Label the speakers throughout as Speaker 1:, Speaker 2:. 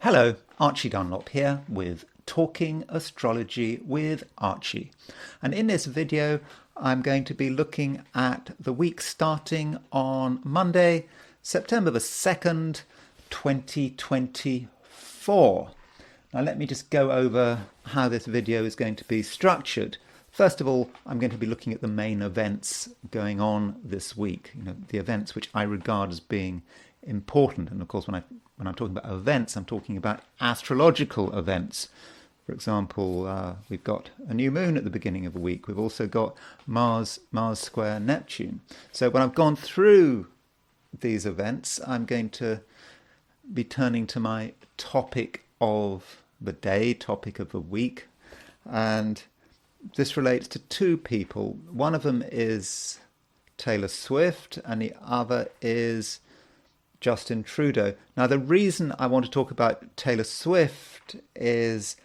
Speaker 1: Hello, Archie Dunlop here with Talking Astrology with Archie. And in this video, I'm going to be looking at the week starting on Monday, September the 2nd, 2024. Now let me just go over how this video is going to be structured. First of all, I'm going to be looking at the main events going on this week, the events which I regard as being important. And of course, when I'm talking about events, I'm talking about astrological events. For example, we've got a new moon at the beginning of a week. We've also got Mars square Neptune. So when I've gone through these events, I'm going to be turning to my topic of the day, topic of the week. And this relates to two people. One of them is Taylor Swift and the other is Justin Trudeau. Now, the reason I want to talk about Taylor Swift is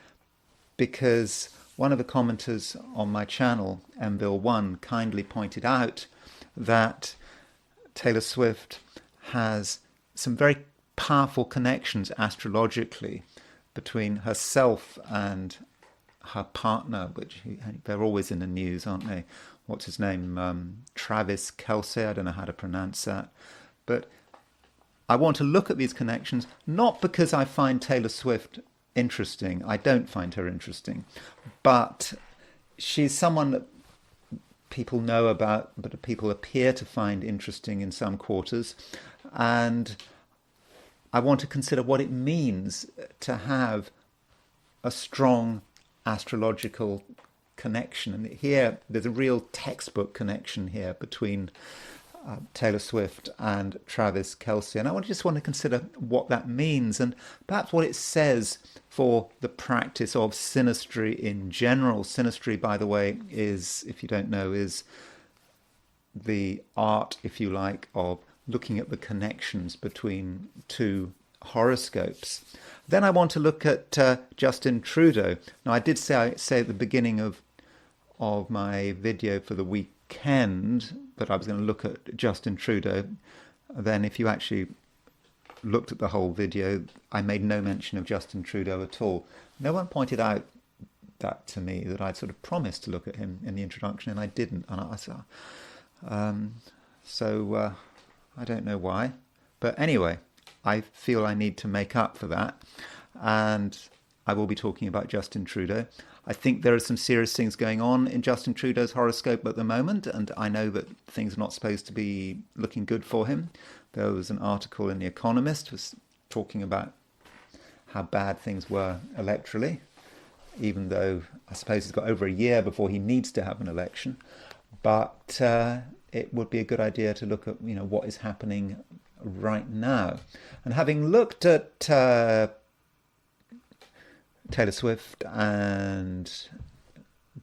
Speaker 1: because one of the commenters on my channel, MVille1, kindly pointed out that Taylor Swift has some very powerful connections astrologically between herself and her partner, which they're always in the news, aren't they? What's his name? Travis Kelce, I don't know how to pronounce that. But I want to look at these connections, not because I find Taylor Swift interesting. I don't find her interesting. But she's someone that people know about, but people appear to find interesting in some quarters. And I want to consider what it means to have a strong astrological connection. And here, there's a real textbook connection here between Taylor Swift and Travis Kelce. And I just want to consider what that means and perhaps what it says for the practice of synastry in general. Synastry, by the way, is, if you don't know, is the art, if you like, of looking at the connections between two horoscopes. Then I want to look at Justin Trudeau. Now, I did say at the beginning of my video for the weekend that I was going to look at Justin Trudeau. Then if you actually looked at the whole video, I made no mention of Justin Trudeau at all. No one pointed out that to me, that I'd sort of promised to look at him in the introduction, and I didn't. And I don't know why. But anyway, I feel I need to make up for that. And I will be talking about Justin Trudeau. I think there are some serious things going on in Justin Trudeau's horoscope at the moment, and I know that things are not supposed to be looking good for him. There was an article in The Economist was talking about how bad things were electorally, even though I suppose he's got over a year before he needs to have an election. But it would be a good idea to look at what is happening right now. And having looked at Taylor Swift and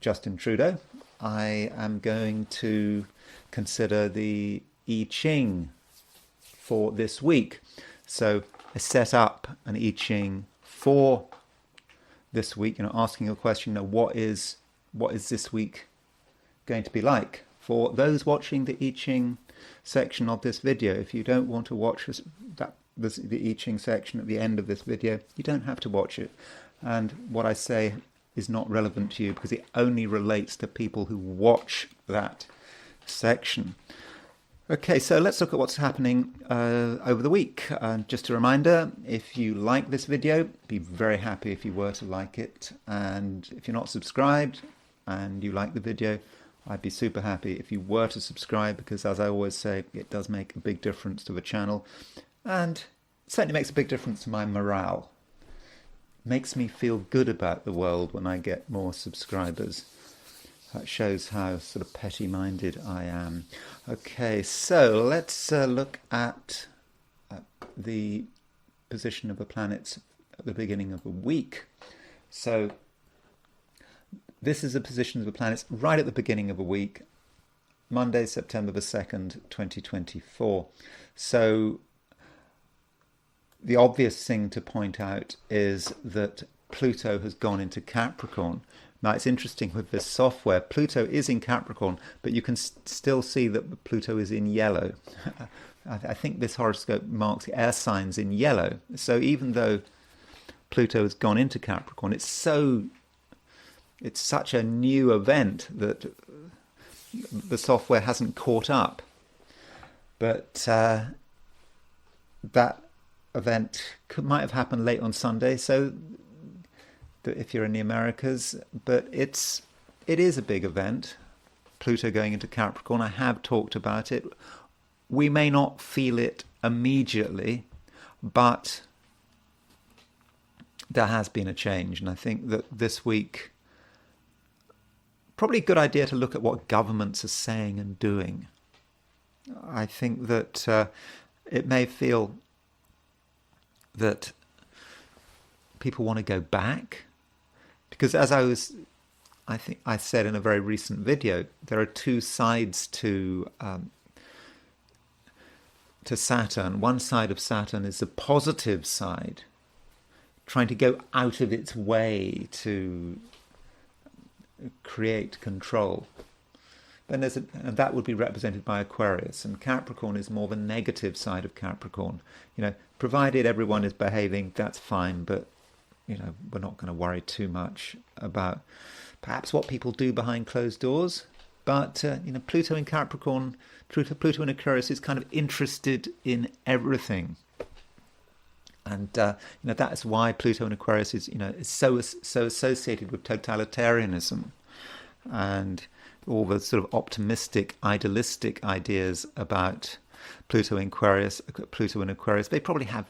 Speaker 1: Justin Trudeau, I am going to consider the I Ching for this week. So I set up an I Ching for this week, asking a question, what is this week going to be like? For those watching the I Ching section of this video, if you don't want to watch the I Ching section at the end of this video, you don't have to watch it. And what I say is not relevant to you because it only relates to people who watch that section. Okay, so let's look at what's happening over the week. Just a reminder, if you like this video, be very happy if you were to like it. And if you're not subscribed and you like the video, I'd be super happy if you were to subscribe, because as I always say, it does make a big difference to the channel. And it certainly makes a big difference to my morale. Makes me feel good about the world when I get more subscribers. That shows how sort of petty-minded I am. Okay, so let's look at the position of the planets at the beginning of the week. So this is the position of the planets right at the beginning of the week, Monday, September the 2nd, 2024. So the obvious thing to point out is that Pluto has gone into Capricorn. Now, it's interesting with this software. Pluto is in Capricorn, but you can still see that Pluto is in yellow. I think this horoscope marks air signs in yellow. So even though Pluto has gone into Capricorn. It's such a new event that the software hasn't caught up. But that event might have happened late on Sunday, so if you're in the Americas, but it is a big event. Pluto going into Capricorn. I have talked about it. We may not feel it immediately, but there has been a change, and I think that this week, probably a good idea to look at what governments are saying and doing. I think that it may feel that people want to go back, because as I think I said in a very recent video, there are two sides to Saturn. One side of Saturn is the positive side, trying to go out of its way to create control. And that would be represented by Aquarius, and Capricorn is more the negative side of Capricorn. Provided everyone is behaving, that's fine, but we're not going to worry too much about perhaps what people do behind closed doors. But Pluto in Capricorn, Pluto in Aquarius is kind of interested in everything. And that's why Pluto in Aquarius is so associated with totalitarianism and all the sort of optimistic, idealistic ideas about Pluto in Aquarius. They probably have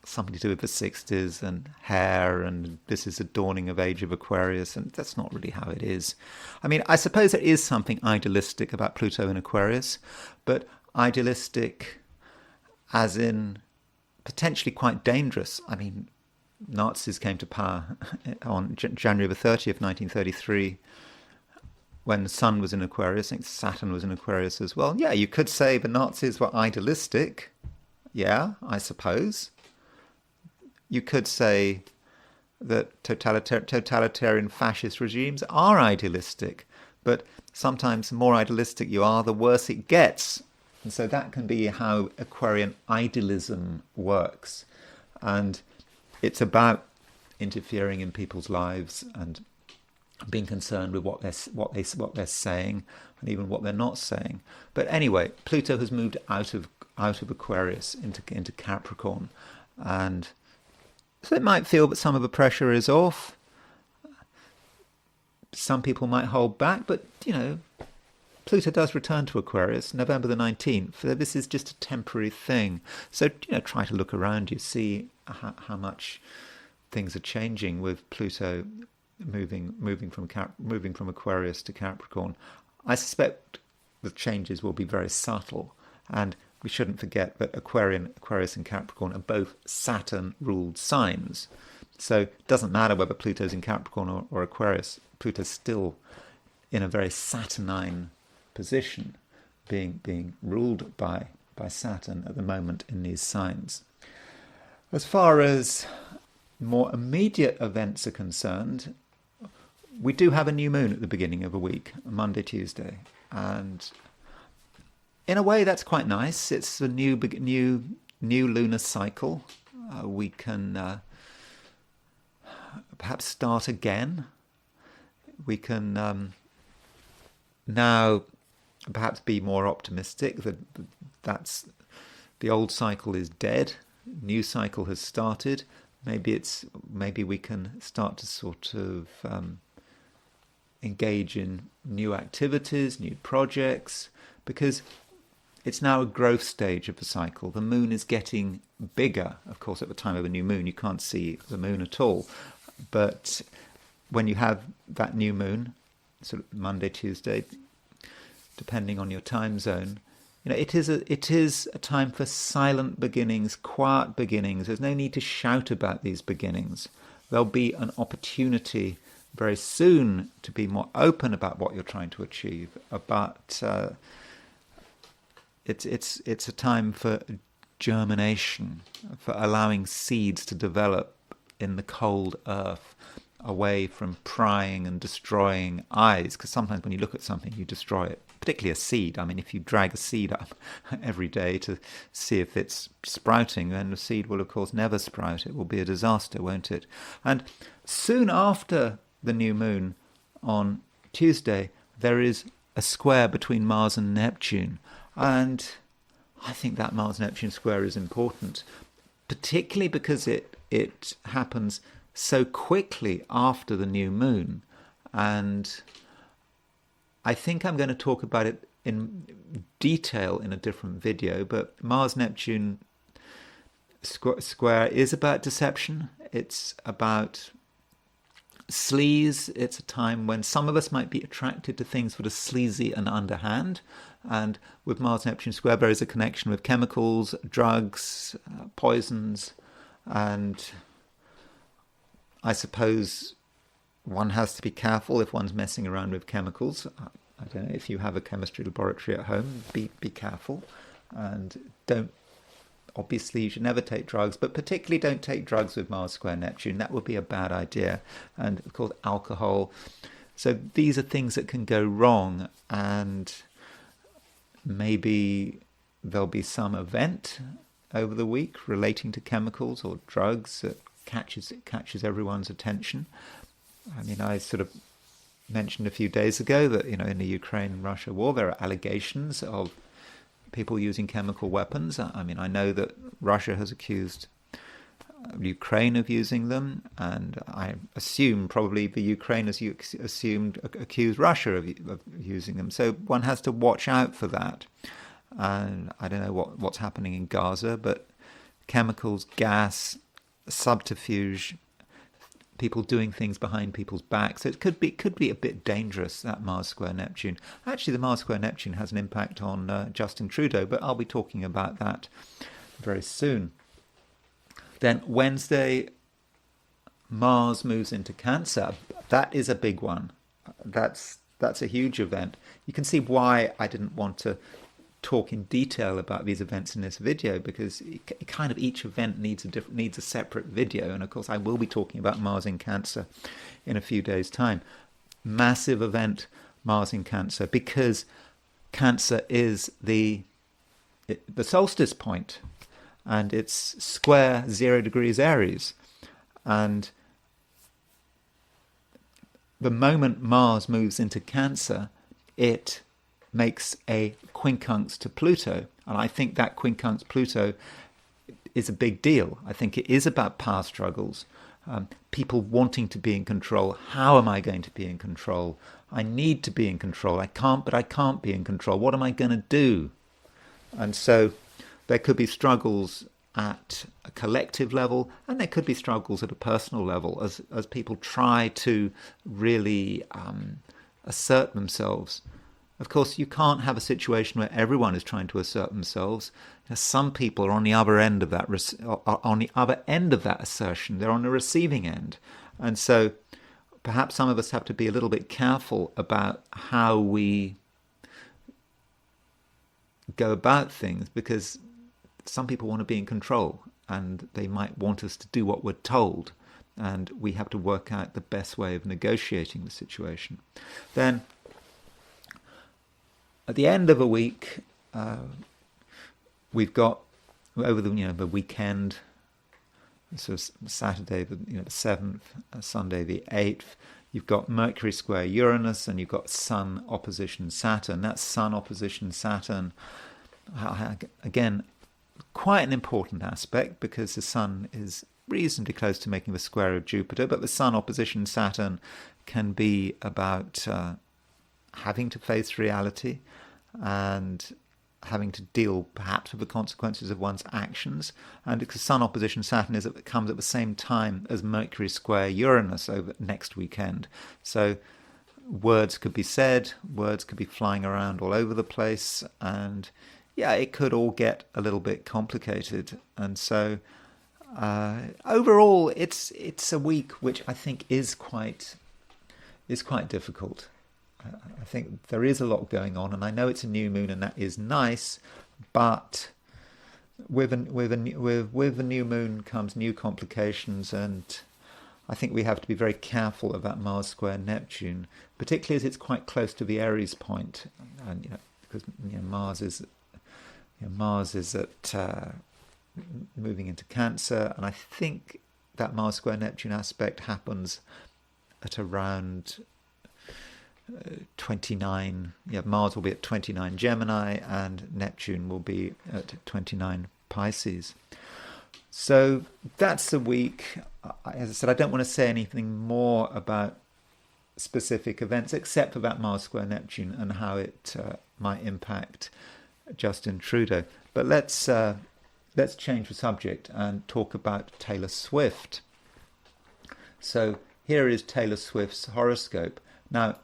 Speaker 1: something to do with the 60s and hair, and this is the dawning of age of Aquarius, and that's not really how it is. I mean, I suppose there is something idealistic about Pluto in Aquarius, but idealistic as in potentially quite dangerous. I mean, Nazis came to power on January the 30th, 1933, when the Sun was in Aquarius. I think Saturn was in Aquarius as well. Yeah, you could say the Nazis were idealistic. Yeah, I suppose. You could say that totalitarian fascist regimes are idealistic, but sometimes the more idealistic you are, the worse it gets. And so that can be how Aquarian idealism works. And it's about interfering in people's lives and being concerned with what they're saying and even what they're not saying. But anyway, Pluto has moved out of Aquarius into Capricorn, and so it might feel that some of the pressure is off. Some people might hold back, but Pluto does return to Aquarius November the 19th. So this is just a temporary thing. So try to look around you, see how much things are changing with Pluto moving from Aquarius to Capricorn. I suspect the changes will be very subtle, and we shouldn't forget that Aquarius and Capricorn are both Saturn-ruled signs. So it doesn't matter whether Pluto's in Capricorn or Aquarius. Pluto's still in a very Saturnine position, being ruled by Saturn at the moment in these signs. As far as more immediate events are concerned, we do have a new moon at the beginning of a week, Monday, Tuesday, and in a way that's quite nice. It's a new lunar cycle. We can perhaps start again. We can now perhaps be more optimistic that's the old cycle is dead, new cycle has started. Maybe we can start to sort of engage in new activities, new projects, because it's now a growth stage of the cycle. The moon is getting bigger. Of course, at the time of a new moon, you can't see the moon at all. But when you have that new moon, sort of Monday, Tuesday, depending on your time zone, it is a time for silent beginnings, quiet beginnings. There's no need to shout about these beginnings. There'll be an opportunity very soon to be more open about what you're trying to achieve. But it's a time for germination, for allowing seeds to develop in the cold earth. away from prying and destroying eyes, because sometimes when you look at something, you destroy it, particularly a seed. I mean, if you drag a seed up every day to see if it's sprouting, then the seed will, of course, never sprout. It will be a disaster, won't it? And soon after the new moon on Tuesday, there is a square between Mars and Neptune. And I think that Mars-Neptune square is important, particularly because it happens so quickly after the new moon. And I think I'm going to talk about it in detail in a different video, but Mars-Neptune square is about deception. It's about sleaze. It's a time when some of us might be attracted to things that are sleazy and underhand. And with Mars-Neptune square, there is a connection with chemicals, drugs, poisons, and I suppose one has to be careful if one's messing around with chemicals. I don't know, if you have a chemistry laboratory at home, be careful. And obviously you should never take drugs, but particularly don't take drugs with Mars square Neptune. That would be a bad idea. And of course, alcohol. So these are things that can go wrong, and maybe there'll be some event over the week relating to chemicals or drugs that catches everyone's attention. I mean, I sort of mentioned a few days ago that, in the Ukraine-Russia war, there are allegations of people using chemical weapons. I mean, I know that Russia has accused Ukraine of using them, and I assume probably the Ukraine has accused Russia of using them. So one has to watch out for that. And I don't know what's happening in Gaza, but chemicals, gas, subterfuge, people doing things behind people's backs. So it could be a bit dangerous, that Mars square Neptune. Actually, the Mars square Neptune has an impact on Justin Trudeau, but I'll be talking about that very soon. Then Wednesday, Mars moves into Cancer. That is a big one. That's a huge event. You can see why I didn't want to talk in detail about these events in this video, because kind of each event needs a separate video. And of course, I will be talking about Mars in Cancer in a few days' time. Massive event, Mars in Cancer, because Cancer is the solstice point, and it's square 0 degrees Aries. And the moment Mars moves into Cancer, it makes a quincunx to Pluto. And I think that quincunx Pluto is a big deal. I think it is about power struggles, people wanting to be in control. How am I going to be in control? I need to be in control. I can't be in control. What am I going to do? And so there could be struggles at a collective level, and there could be struggles at a personal level as people try to really assert themselves. Of course, you can't have a situation where everyone is trying to assert themselves. Some people are on the other end of that assertion. They're on the receiving end. And so perhaps some of us have to be a little bit careful about how we go about things, because some people want to be in control and they might want us to do what we're told. And we have to work out the best way of negotiating the situation. Then at the end of a week, we've got over the weekend, so Saturday the 7th, Sunday the 8th. You've got Mercury square Uranus, and you've got Sun opposition Saturn. That Sun opposition Saturn, again, quite an important aspect, because the Sun is reasonably close to making the square of Jupiter, but the Sun opposition Saturn can be about having to face reality and having to deal perhaps with the consequences of one's actions. And because Sun opposition Saturn comes at the same time as Mercury square Uranus over next weekend. So words could be said, words could be flying around all over the place, and yeah, it could all get a little bit complicated. And so overall, it's a week which I think is quite difficult. I think there is a lot going on, and I know it's a new moon, and that is nice. But with a new moon comes new complications, and I think we have to be very careful of that Mars square Neptune, particularly as it's quite close to the Aries point, and because Mars is at moving into Cancer, and I think that Mars square Neptune aspect happens at around 29. Mars will be at 29 Gemini, and Neptune will be at 29 Pisces. So that's the week. As I said, I don't want to say anything more about specific events except about Mars square Neptune and how it might impact Justin Trudeau. But let's change the subject and talk about Taylor Swift. So here is Taylor Swift's horoscope. Now,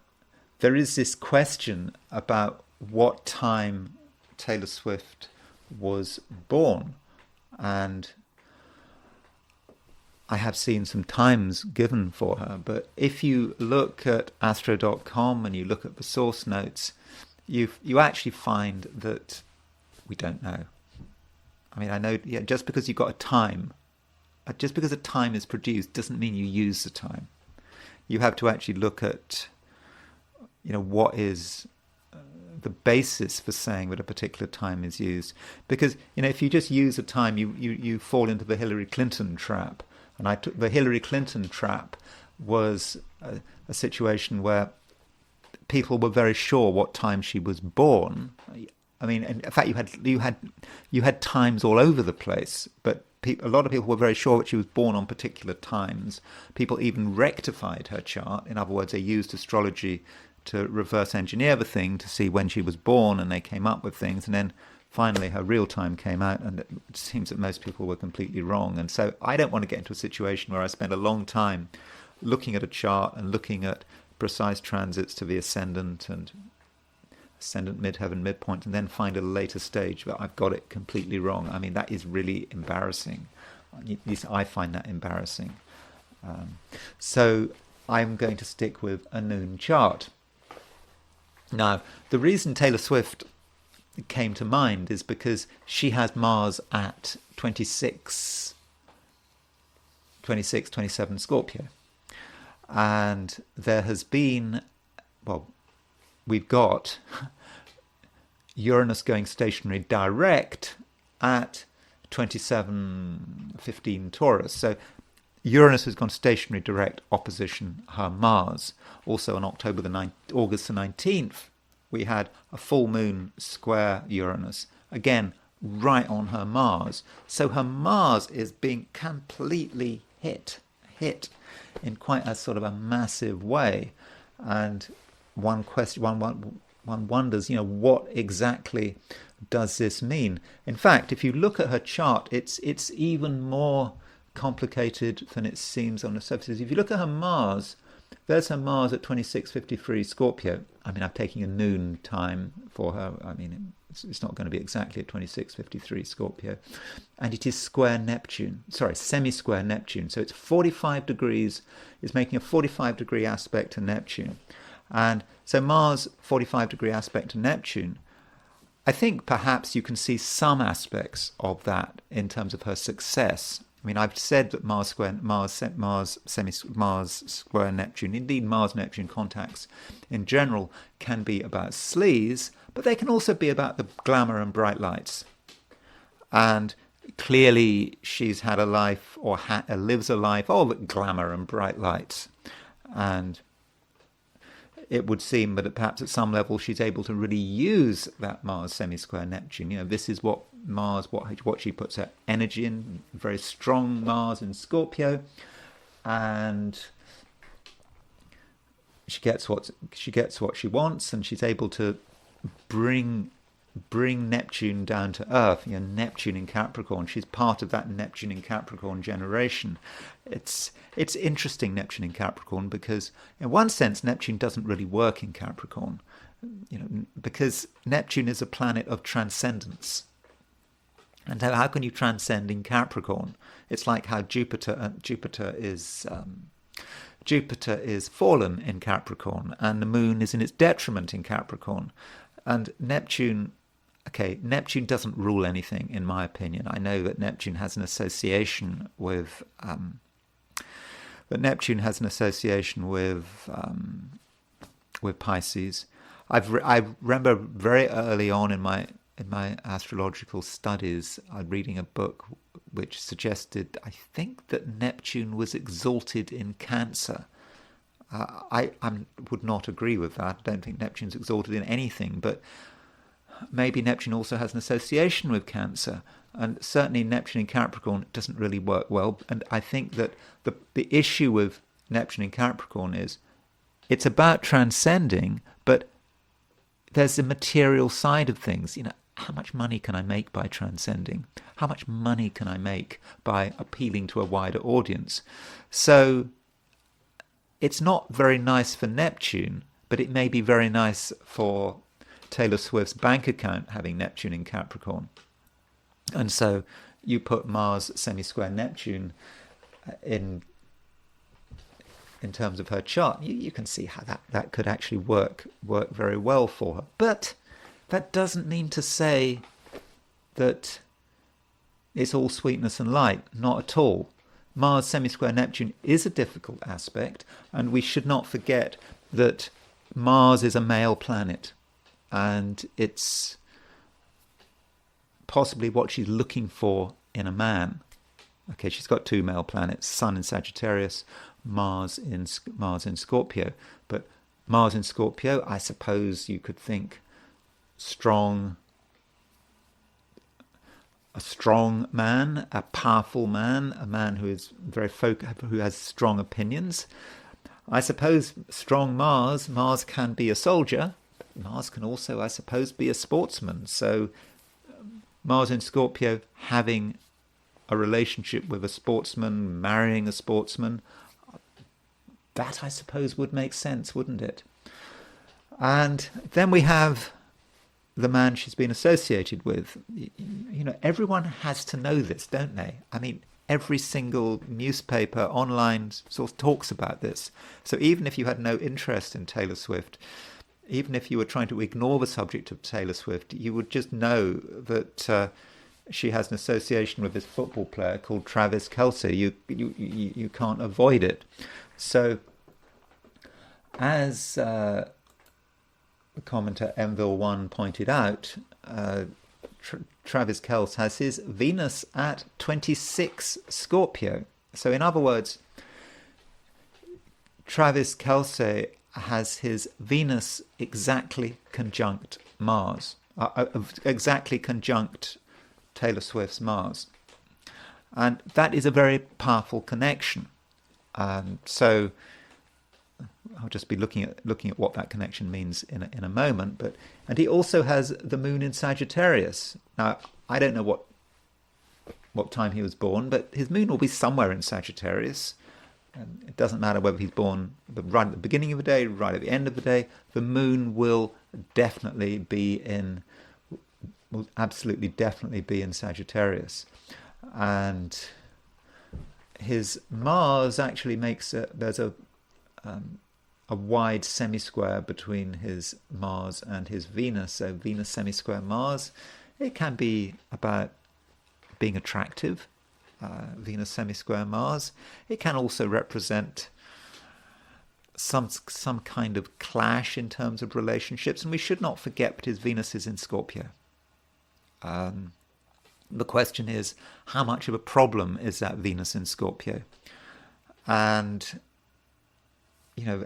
Speaker 1: there is this question about what time Taylor Swift was born, and I have seen some times given for her, but if you look at astro.com and you look at the source notes, you actually find that we don't know. I mean, I know, just because you've got a time, just because a time is produced doesn't mean you use the time. You have to actually look at, what is the basis for saying that a particular time is used. Because, if you just use a time, you fall into the Hillary Clinton trap. And the Hillary Clinton trap was a situation where people were very sure what time she was born. I mean, in fact, you had times all over the place, but a lot of people were very sure that she was born on particular times. People even rectified her chart. In other words, they used astrology to reverse engineer the thing to see when she was born, and they came up with things, and then finally her real time came out, and it seems that most people were completely wrong. And so I don't want to get into a situation where I spend a long time looking at a chart and looking at precise transits to the ascendant and ascendant, midheaven, midpoint, and then find at a later stage that I've got it completely wrong. I mean, that is really embarrassing. At least I find that embarrassing. So I'm going to stick with a noon chart. Now, the reason Taylor Swift came to mind is because she has Mars at 26, 27 Scorpio. And there has been, we've got Uranus going stationary direct at 27:15 Taurus. So Uranus has gone stationary direct opposition her Mars. Also on August the 19th, we had a full moon square Uranus, again right on her Mars. So her Mars is being completely hit in quite a sort of a massive way. And one wonders, what exactly does this mean? In fact, if you look at her chart, it's even more complicated than it seems on the surface. If you look at her Mars, there's her Mars at 26:53 Scorpio. I mean, I'm taking a noon time for her. I mean, it's not going to be exactly at 26:53 Scorpio. And it is semi-square Neptune. So it's 45 degrees, it's making a 45 degree aspect to Neptune. And so Mars, 45 degree aspect to Neptune, I think perhaps you can see some aspects of that in terms of her success. I mean, I've said that Mars square Neptune, indeed Mars-Neptune contacts in general can be about sleaze, but they can also be about the glamour and bright lights. And clearly she's had a life, or lives a life of glamour and bright lights. And it would seem that perhaps at some level she's able to really use that Mars semi-square Neptune. This is what Mars, what she puts her energy in, very strong Mars in Scorpio, and she gets what she wants, and she's able to bring Neptune down to earth. Neptune in Capricorn. She's part of that Neptune in Capricorn generation. It's interesting, Neptune in Capricorn, because in one sense Neptune doesn't really work in Capricorn, because Neptune is a planet of transcendence. And how can you transcend in Capricorn? It's like how Jupiter is fallen in Capricorn, and the moon is in its detriment in Capricorn. And Neptune doesn't rule anything, in my opinion. I know that Neptune has an association with that Neptune has an association with Pisces. I remember very early on in my astrological studies, reading a book which suggested, I think, that Neptune was exalted in Cancer. I would not agree with that. I don't think Neptune's exalted in anything, but maybe Neptune also has an association with Cancer. And certainly Neptune in Capricorn doesn't really work well. And I think that the issue with Neptune in Capricorn is it's about transcending, but there's the material side of things. How much money can I make by transcending? How much money can I make by appealing to a wider audience? So it's not very nice for Neptune, but it may be very nice for Taylor Swift's bank account having Neptune in Capricorn. And so you put Mars semi-square Neptune in terms of her chart, you can see how that could actually work very well for her. But that doesn't mean to say that it's all sweetness and light. Not at all. Mars semi-square Neptune is a difficult aspect, and we should not forget that Mars is a male planet, and it's possibly what she's looking for in a man. Okay, she's got two male planets, Sun in Sagittarius, Mars in Scorpio. But Mars in Scorpio, I suppose you could think a strong man, a powerful man, a man who is very who has strong opinions. I suppose strong Mars can be a soldier. Mars can also, I suppose, be a sportsman. So Mars in Scorpio having a relationship with a sportsman, marrying a sportsman, that I suppose would make sense, wouldn't it? And then we have the man she's been associated with. Everyone has to know this, don't they? I mean, every single newspaper online sort of talks about this. So even if you had no interest in Taylor Swift, even if you were trying to ignore the subject of Taylor Swift, you would just know that she has an association with this football player called Travis Kelce. You can't avoid it. So, as the commenter Enville1 pointed out, Travis Kelce has his Venus at 26 Scorpio. So in other words, Travis Kelce has his Venus exactly conjunct Mars, exactly conjunct Taylor Swift's Mars. And that is a very powerful connection. So I'll just be looking at what that connection means in a moment. And he also has the moon in Sagittarius. Now, I don't know what time he was born, but his moon will be somewhere in Sagittarius. And it doesn't matter whether he's born right at the beginning of the day, right at the end of the day. The moon will absolutely definitely be in Sagittarius. And his Mars actually makes there's a wide semi-square between his Mars and his Venus. So Venus semi-square Mars, it can be about being attractive. Venus semi-square Mars, it can also represent some kind of clash in terms of relationships, and we should not forget that his Venus is in Scorpio. The question is, how much of a problem is that Venus in Scorpio? And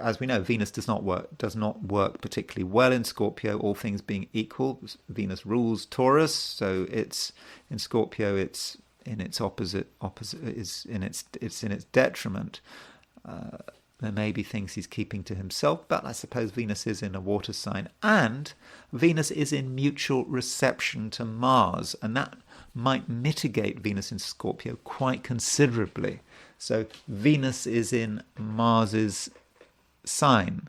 Speaker 1: as we know, Venus does not work particularly well in Scorpio. All things being equal, Venus rules Taurus, so it's in Scorpio. It's in its opposite is in its detriment. There may be things he's keeping to himself, but I suppose Venus is in a water sign, and Venus is in mutual reception to Mars, and that might mitigate Venus in Scorpio quite considerably. So Venus is in Mars's sign.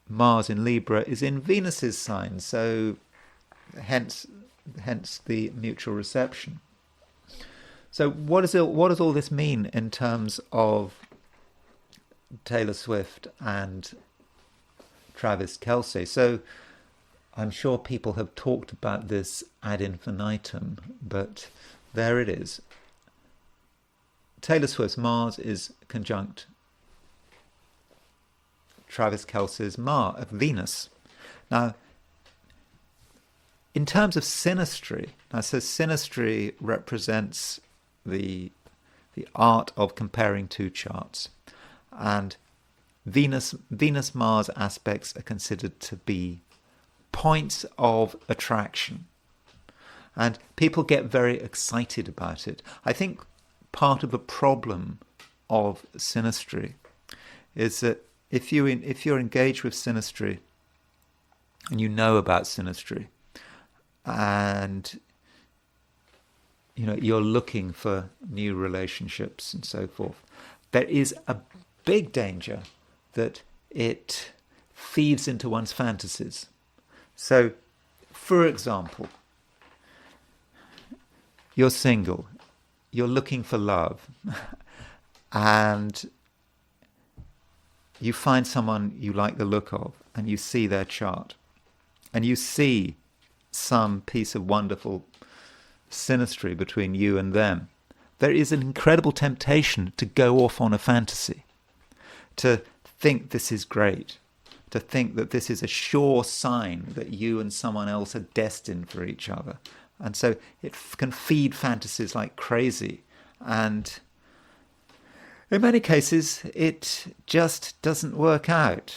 Speaker 1: Mars in Libra is in Venus's sign, so hence the mutual reception. So what does all this mean in terms of Taylor Swift and Travis Kelce? So I'm sure people have talked about this ad infinitum, but there it is. Taylor Swift's Mars is conjunct Travis Kelce's Venus. Now, in terms of synastry, so synastry represents the art of comparing two charts, and Venus-Mars aspects are considered to be points of attraction, and people get very excited about it. I think part of the problem of synastry is that if you're engaged with synastry and you know about synastry, and you're looking for new relationships and so forth, there is a big danger that it feeds into one's fantasies. So, for example, you're single, you're looking for love, and you find someone you like the look of, and you see their chart, and you see some piece of wonderful synastry between you and them. There is an incredible temptation to go off on a fantasy, to think this is great, to think that this is a sure sign that you and someone else are destined for each other. And so it can feed fantasies like crazy. And in many cases, it just doesn't work out.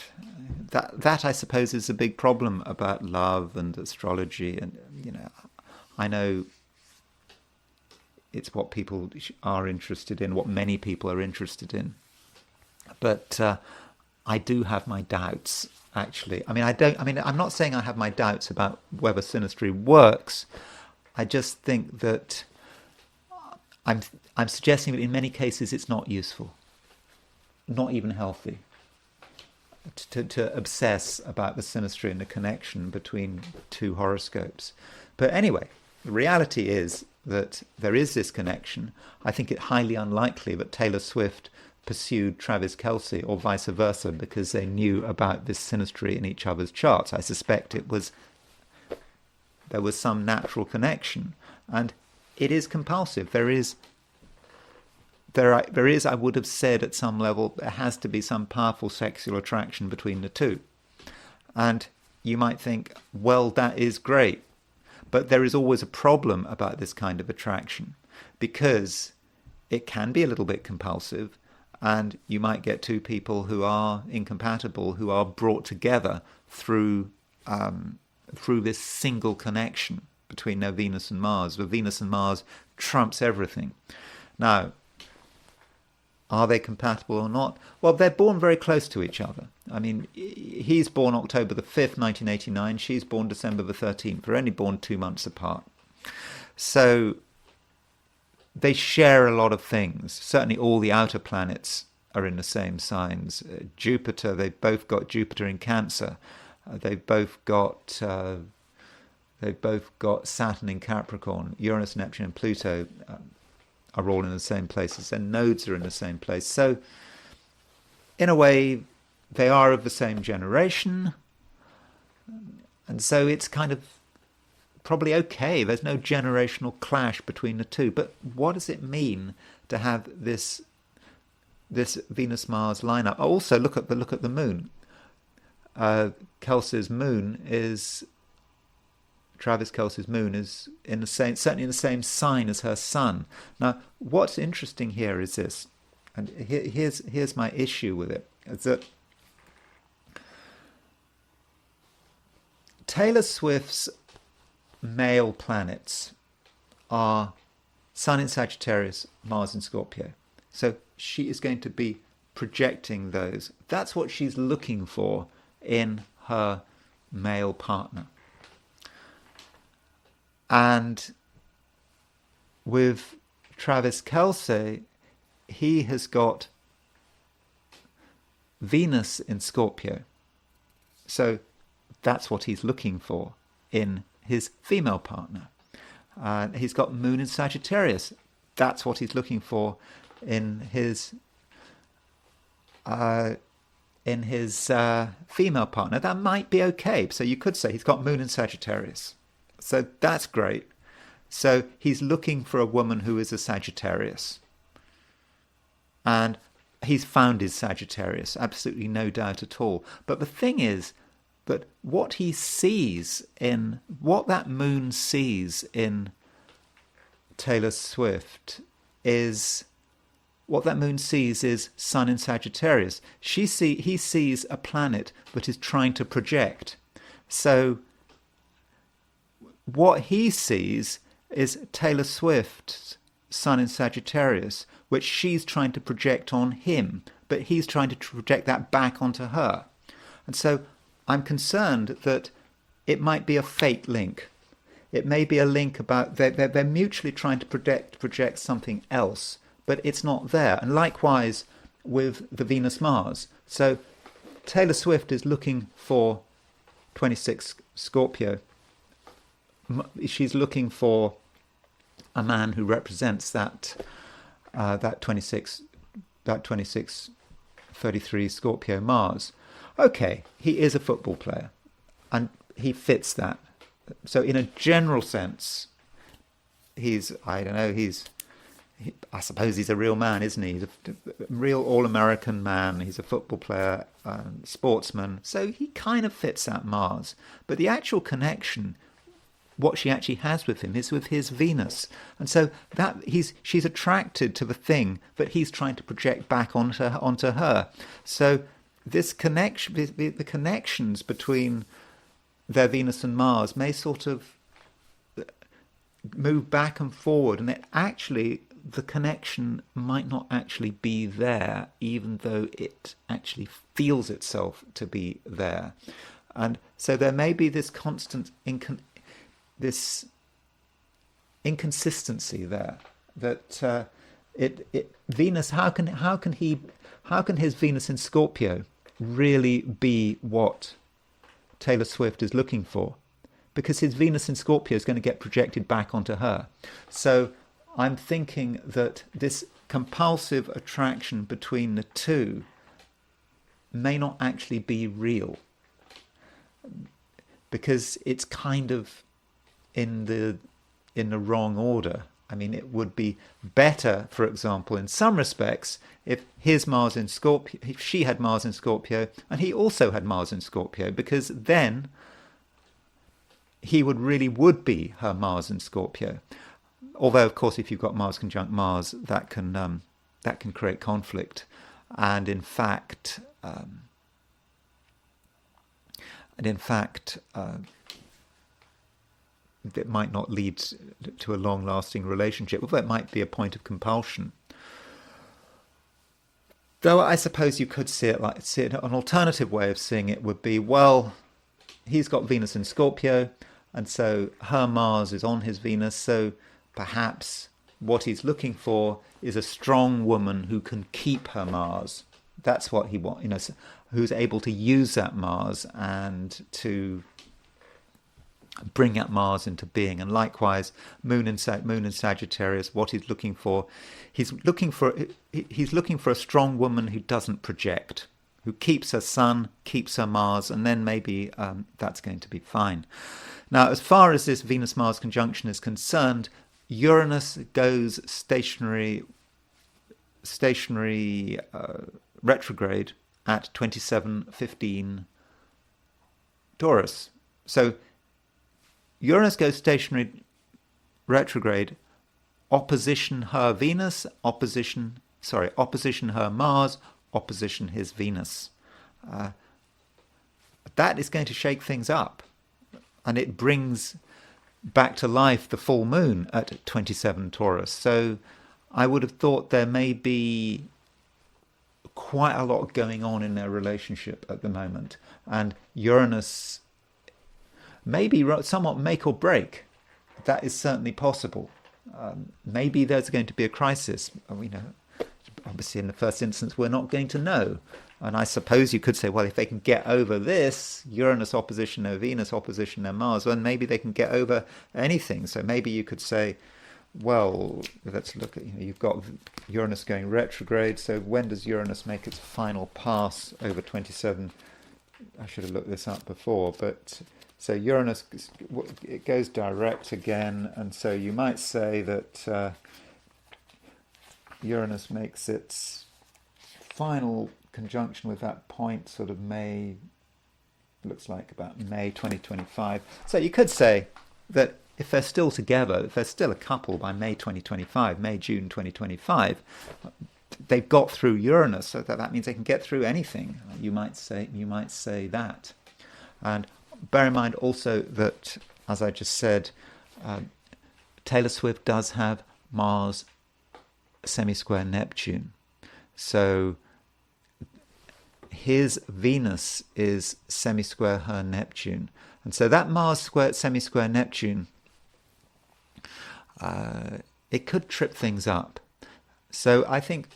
Speaker 1: That I suppose, is a big problem about love and astrology. And, I know it's what people are interested in, what many people are interested in. But I do have my doubts, actually. I'm not saying I have my doubts about whether synastry works. I just think that I'm suggesting that in many cases it's not useful, not even healthy, to obsess about the synastry and the connection between two horoscopes. But anyway, the reality is that there is this connection. I think it highly unlikely that Taylor Swift pursued Travis Kelce or vice versa because they knew about this synastry in each other's charts. I suspect there was some natural connection, and it is compulsive. There is, I would have said at some level, there has to be some powerful sexual attraction between the two. And you might think, well, that is great. But there is always a problem about this kind of attraction, because it can be a little bit compulsive, and you might get two people who are incompatible, who are brought together through this single connection between their Venus and Mars, where Venus and Mars trumps everything. Now, are they compatible or not? Well, they're born very close to each other. I mean, he's born October the 5th, 1989. She's born December the 13th. They're only born 2 months apart. So they share a lot of things. Certainly all the outer planets are in the same signs. Jupiter, they've both got Jupiter in Cancer. They've both got Saturn in Capricorn. Uranus, Neptune and Pluto are all in the same places, and nodes are in the same place. So in a way, they are of the same generation, and so it's kind of probably okay. There's no generational clash between the two. But what does it mean to have this Venus-Mars lineup? Also, look at the moon. Kelce's moon is Travis Kelce's moon is certainly in the same sign as her sun. Now, what's interesting here is this, and here's my issue with it, is that Taylor Swift's male planets are Sun in Sagittarius, Mars in Scorpio. So she is going to be projecting those. That's what she's looking for in her male partner. And with Travis Kelce, he has got Venus in Scorpio. So that's what he's looking for in his female partner. He's got Moon in Sagittarius. That's what he's looking for in his female partner. That might be okay. So you could say he's got Moon in Sagittarius. So that's great. So he's looking for a woman who is a Sagittarius. and he's found his Sagittarius, absolutely no doubt at all. But the thing is that what that moon sees in Taylor Swift is Sun in Sagittarius. He sees a planet that is trying to project. So what he sees is Taylor Swift's Sun in Sagittarius, which she's trying to project on him, but he's trying to project that back onto her. And so I'm concerned that it might be a fate link. It may be a link about they're mutually trying to project something else, but it's not there. And likewise with the Venus-Mars. So Taylor Swift is looking for 26 Scorpio. She's looking for a man who represents that 33 Scorpio Mars. Okay, he is a football player, and he fits that. So in a general sense, I suppose he's a real man, isn't he? He's a real all-American man. He's a football player, sportsman. So he kind of fits that Mars. But the actual connection, what she actually has with him, is with his Venus. And so she's attracted to the thing that he's trying to project back onto her. So this connection, the connections between their Venus and Mars may sort of move back and forward, and the connection might not actually be there, even though it actually feels itself to be there. And so there may be this constant this inconsistency there, that Venus, how can his Venus in Scorpio really be what Taylor Swift is looking for? Because his Venus in Scorpio is going to get projected back onto her. So I'm thinking that this compulsive attraction between the two may not actually be real, because it's kind of in the wrong order. I mean, it would be better, for example, in some respects, if his Mars in Scorpio, if she had Mars in Scorpio and he also had Mars in Scorpio, because then he would be her Mars in Scorpio. Although, of course, if you've got Mars conjunct Mars, that can create conflict, and in fact, it might not lead to a long-lasting relationship. Although it might be a point of compulsion. Though I suppose you could see it an alternative way of seeing it would be, well, he's got Venus in Scorpio, and so her Mars is on his Venus, so perhaps what he's looking for is a strong woman who can keep her Mars. That's what he wants, who's able to use that Mars and to bring that Mars into being. And likewise, Moon in Sagittarius, what he's looking for a strong woman who doesn't project, who keeps her Sun, keeps her Mars, and then maybe that's going to be fine. Now, as far as this Venus-Mars conjunction is concerned, Uranus goes stationary retrograde at 27:15 Taurus. So Uranus goes stationary retrograde, opposition her Venus, opposition her Mars, opposition his Venus. That is going to shake things up, and it brings back to life the full moon at 27 Taurus. So I would have thought there may be quite a lot going on in their relationship at the moment, and Uranus may be somewhat make or break. That is certainly possible. Maybe there's going to be a crisis. Obviously in the first instance we're not going to know, and I suppose you could say, well, if they can get over this Uranus opposition their Venus opposition their Mars, well, maybe they can get over anything. So maybe you could say, well, let's look at, you've got Uranus going retrograde, so when does Uranus make its final pass over 27? I should have looked this up before, but so Uranus, it goes direct again, and so you might say that Uranus makes its final conjunction with that point sort of May, looks like about May 2025. So you could say that if they're still together, if they're still a couple by May 2025, June 2025, they've got through Uranus, so that means they can get through anything. You might say that. And bear in mind also that, as I just said, Taylor Swift does have Mars semi-square Neptune. So his Venus is semi-square her Neptune. And so that Mars semi-square Neptune, it could trip things up. So I think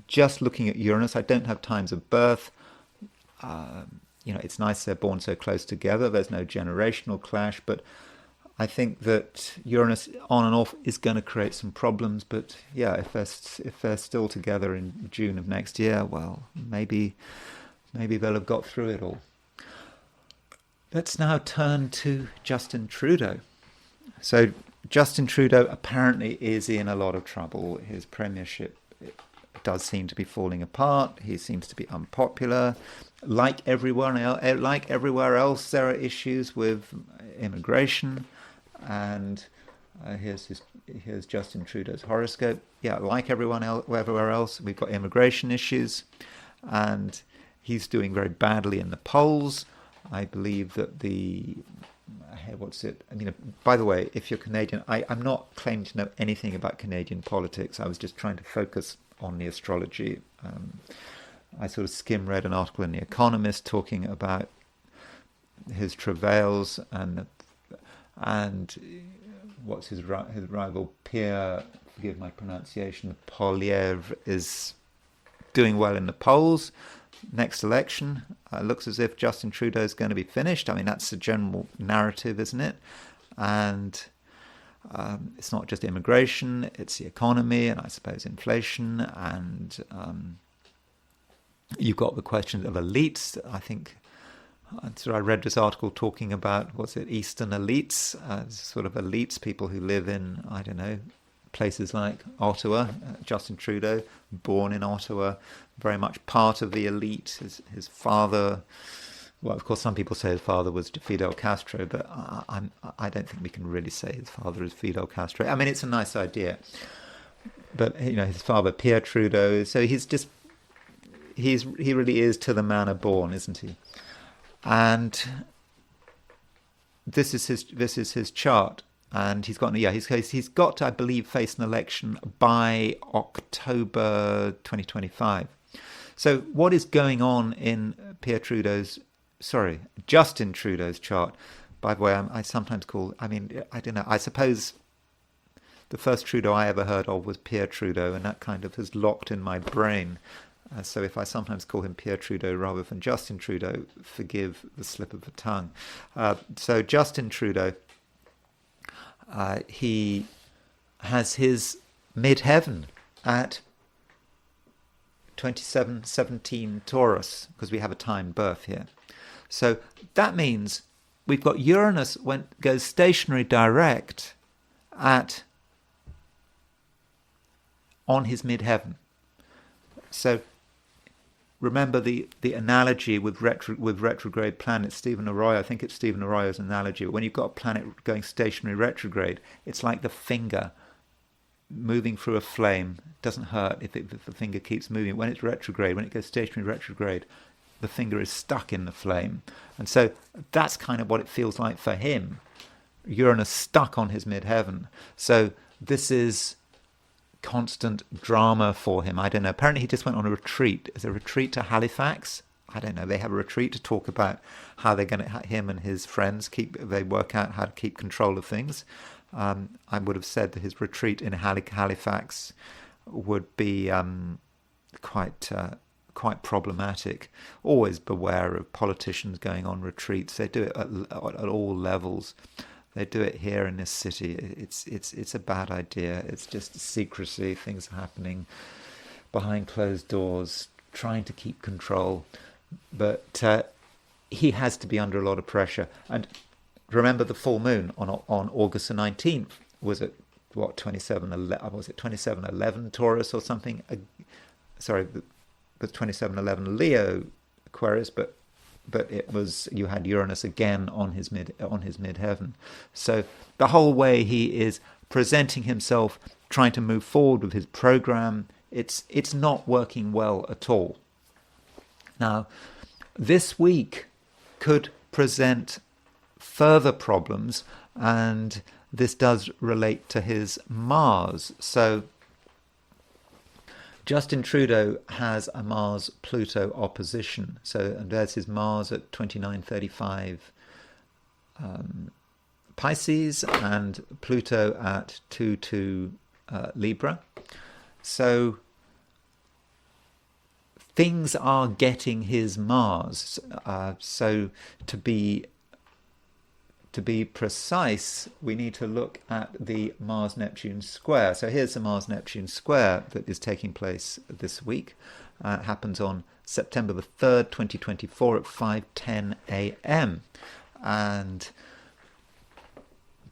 Speaker 1: just looking at Uranus, I don't have times of birth. It's nice they're born so close together. There's no generational clash, but I think that Uranus on and off is going to create some problems. But yeah, if they're still together in June of next year, well, maybe they'll have got through it all. Let's now turn to Justin Trudeau. So Justin Trudeau apparently is in a lot of trouble. His premiership does seem to be falling apart. He seems to be unpopular. Like everywhere else, there are issues with immigration. And here's Justin Trudeau's horoscope. Yeah, like everywhere else, we've got immigration issues, and he's doing very badly in the polls. I believe that by the way, if you're Canadian, I'm not claiming to know anything about Canadian politics. I was just trying to focus on the astrology. I sort of read an article in The Economist talking about his travails and what's his rival Pierre, forgive my pronunciation, Poilievre, is doing well in the polls. Next election, looks as if Justin Trudeau is going to be finished. I mean, that's the general narrative, isn't it? And it's not just immigration, it's the economy and I suppose inflation. And you've got the question of elites. I think I read this article talking about, Eastern elites, sort of elites, people who live in, I don't know, places like Ottawa. Justin Trudeau, born in Ottawa, very much part of the elite. His father, well, of course, some people say his father was Fidel Castro, but I don't think we can really say his father is Fidel Castro. I mean, it's a nice idea, but his father, Pierre Trudeau. So he really is to the manner born, isn't he? And this is his chart. And he's got to, I believe, face an election by October 2025. So what is going on in Justin Trudeau's chart? By the way, I sometimes I don't know, I suppose the first Trudeau I ever heard of was Pierre Trudeau, and that kind of has locked in my brain. So if I sometimes call him Pierre Trudeau rather than Justin Trudeau, forgive the slip of the tongue. So Justin Trudeau, he has his midheaven at 2717 Taurus, because we have a timed birth here. So that means we've got Uranus goes stationary direct on his midheaven. So remember the analogy with retrograde planets. Stephen Arroyo, I think it's Stephen Arroyo's analogy. When you've got a planet going stationary retrograde, it's like the finger moving through a flame. It doesn't hurt if the finger keeps moving. When it's retrograde, when it goes stationary retrograde, the finger is stuck in the flame. And so that's kind of what it feels like for him. Uranus stuck on his midheaven. So this is constant drama for him. I don't know. Apparently he just went on a retreat. Is a retreat to Halifax? I don't know. They have a retreat to talk about how they're going to, him and his friends they work out how to keep control of things. I would have said that his retreat in Halifax would be quite problematic. Always beware of politicians going on retreats. They do it at all levels. They do it here in this city. It's a bad idea. It's just secrecy. Things are happening behind closed doors, trying to keep control. But he has to be under a lot of pressure. And remember, the full moon on August the 19th was at 2711? Was it 2711 Taurus or something? Sorry, was 2711 Leo Aquarius, but it was, you had Uranus again on his midheaven. So the whole way he is presenting himself, trying to move forward with his program, it's not working well at all. Now, this week could present further problems, and this does relate to his Mars. So Justin Trudeau has a Mars-Pluto opposition. And there's his Mars at 2935 Pisces and Pluto at 22 Libra. So things are getting his Mars. So to be precise, we need to look at the Mars-Neptune square. So here's the Mars-Neptune square that is taking place this week. It happens on September the 3rd, 2024 at 5:10 a.m. And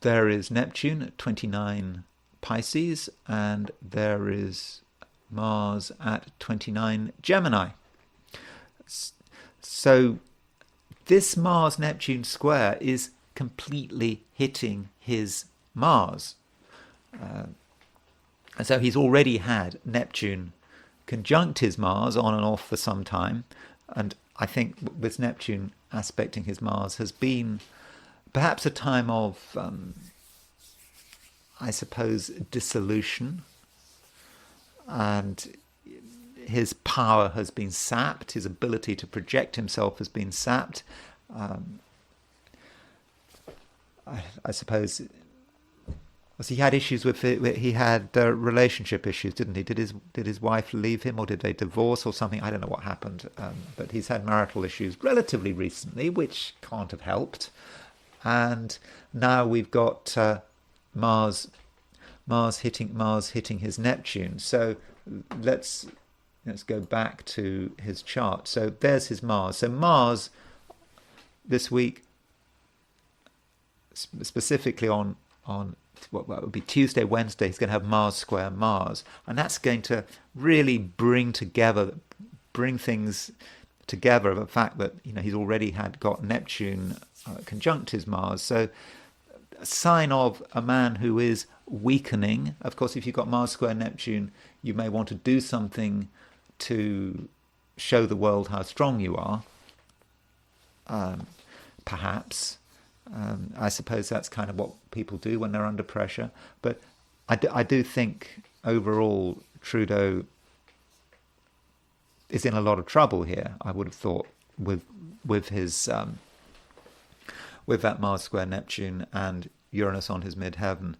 Speaker 1: there is Neptune at 29 Pisces, and there is Mars at 29 Gemini. So this Mars-Neptune square is completely hitting his Mars. And so he's already had Neptune conjunct his Mars on and off for some time. And I think with Neptune aspecting his Mars has been perhaps a time of, I suppose, dissolution. And his power has been sapped. His ability to project himself has been sapped. I suppose he had issues with it. He had relationship issues, didn't he? Did his wife leave him, or did they divorce or something? I don't know what happened, but he's had marital issues relatively recently, which can't have helped. And now we've got Mars hitting his Neptune. So let's go back to his chart. So there's his Mars. So Mars this week, specifically on what would be Tuesday, Wednesday, he's going to have Mars square Mars, and that's going to really bring things together. The fact that he's already got Neptune conjunct his Mars, so a sign of a man who is weakening. Of course, if you've got Mars square Neptune, you may want to do something to show the world how strong you are. Perhaps. I suppose that's kind of what people do when they're under pressure. But I do think overall Trudeau is in a lot of trouble here, I would have thought, with his with that Mars square Neptune and Uranus on his midheaven.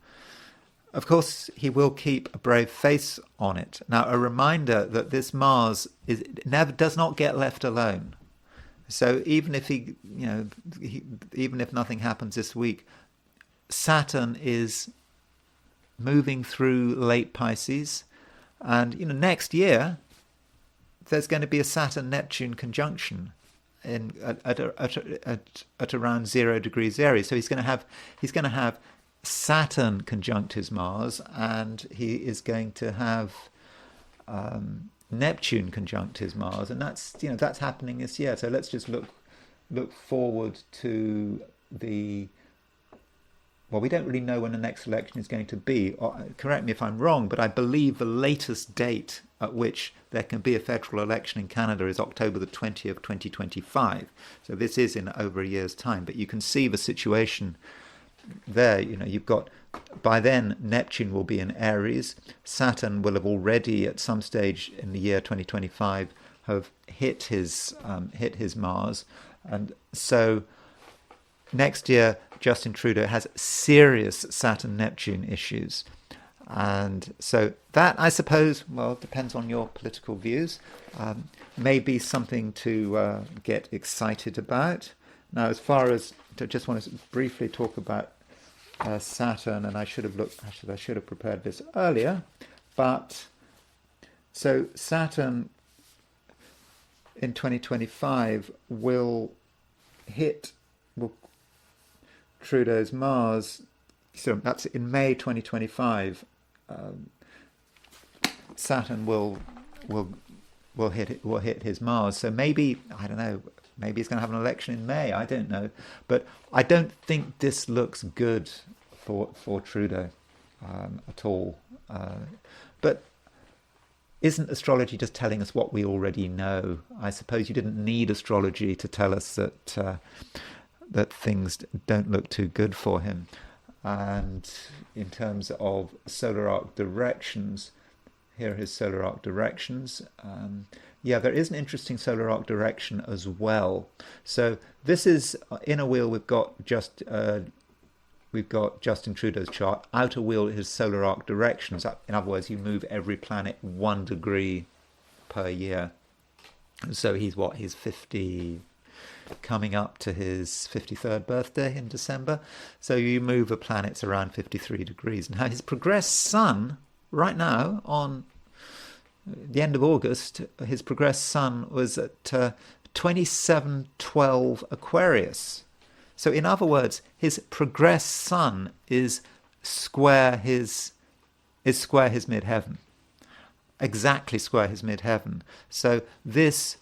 Speaker 1: Of course, he will keep a brave face on it. Now, a reminder that this Mars does not get left alone. So even if even if nothing happens this week, Saturn is moving through late Pisces, and next year there's going to be a Saturn-Neptune conjunction at around 0 degrees Aries. So he's going to have Saturn conjunct his Mars, and he is going to have Neptune conjunct his Mars, and that's happening this year. So let's just look forward to the. Well, we don't really know when the next election is going to be. Correct me if I'm wrong, but I believe the latest date at which there can be a federal election in Canada is October the 20th, 2025. So this is in over a year's time. But you can see the situation there. You've got, by then, Neptune will be in Aries. Saturn will have already, at some stage in the year 2025, have hit his Mars. And so next year, Justin Trudeau has serious Saturn-Neptune issues. And so that, I suppose, well, depends on your political views, may be something to get excited about. Now, as far as, I just want to briefly talk about Saturn, and I should have prepared this earlier. But, so Saturn in 2025 will Trudeau's Mars, so that's in May 2025. Saturn will will hit his Mars. So maybe, I don't know, maybe he's going to have an election in May. I don't know, but I don't think this looks good for Trudeau at all. But isn't astrology just telling us what we already know? I suppose you didn't need astrology to tell us that things don't look too good for him. And in terms of solar arc directions, here are his solar arc directions. Yeah, there is an interesting solar arc direction as well. So this is inner wheel. We've got Justin Trudeau's chart. Outer wheel is solar arc directions. In other words, you move every planet 1 degree per year. So he's 50, coming up to his 53rd birthday in December. So you move the planets around 53 degrees. Now his progressed sun, right now, on the end of August, his progressed sun was at 2712 Aquarius. So in other words, his progressed sun is square his midheaven. Exactly square his midheaven. So this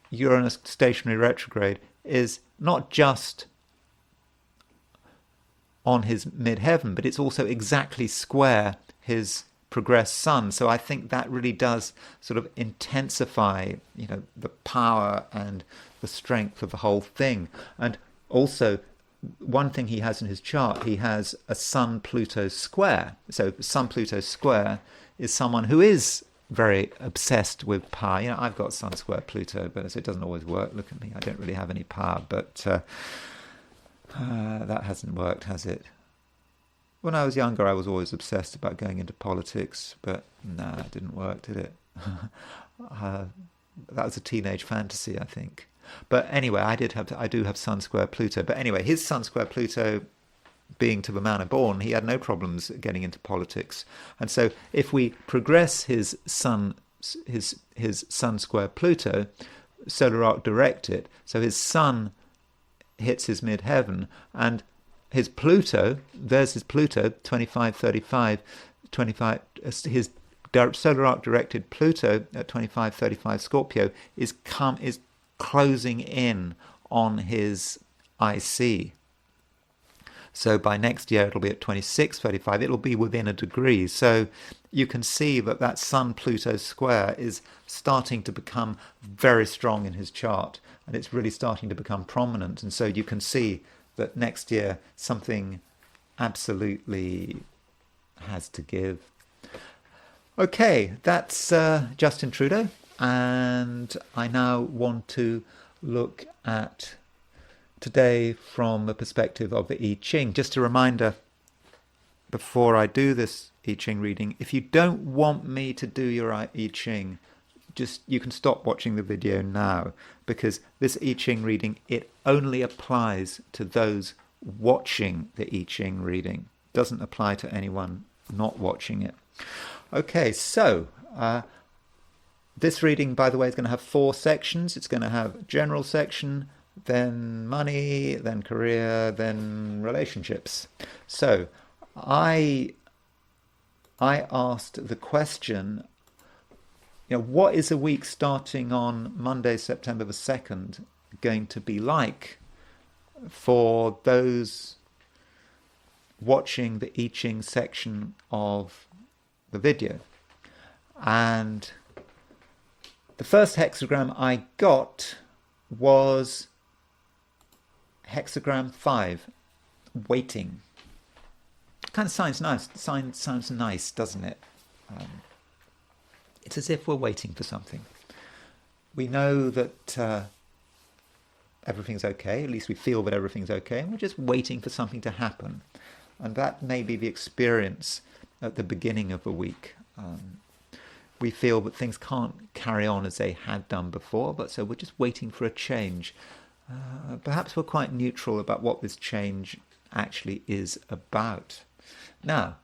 Speaker 1: Uranus stationary retrograde is not just on his midheaven, but it's also exactly square his progressed sun. So I think that really does sort of intensify, the power and the strength of the whole thing. And also, one thing he has in his chart, he has a Sun-Pluto square. So Sun-Pluto square is someone who is very obsessed with power. I've got Sun square Pluto, but it doesn't always work. Look at me, I don't really have any power, but that hasn't worked, has it? When I was younger, I was always obsessed about going into politics, but no, it didn't work, did it? That was a teenage fantasy, I think. But anyway, I do have Sun square Pluto. But anyway, his Sun square Pluto, being to the manner born, he had no problems getting into politics. And so if we progress his Sun square Pluto, solar arc direct it, so his Sun hits his midheaven, and his Pluto, there's his Pluto, 2535, his solar arc directed Pluto at 2535 Scorpio is closing in on his IC. So by next year it'll be at 2635. It'll be within a degree. So you can see that Sun-Pluto square is starting to become very strong in his chart, and it's really starting to become prominent. And so you can see that next year something absolutely has to give. Okay, that's Justin Trudeau, and I now want to look at today from the perspective of the I Ching. Just a reminder before I do this I Ching reading, if you don't want me to do your I Ching, you can stop watching the video now, because this I Ching reading, it only applies to those watching the I Ching reading. It doesn't apply to anyone not watching it. Okay, so this reading, by the way, is going to have 4 sections. It's going to have general section, then money, then career, then relationships. So I asked the question, what is a week starting on Monday, September the 2nd, going to be like for those watching the I Ching section of the video? And the first hexagram I got was hexagram 5, waiting. Kind of sounds nice, doesn't it? It's as if we're waiting for something. We know that everything's okay, at least we feel that everything's okay, and we're just waiting for something to happen. And that may be the experience at the beginning of the week. We feel that things can't carry on as they had done before, but so we're just waiting for a change. Perhaps we're quite neutral about what this change actually is about. Now,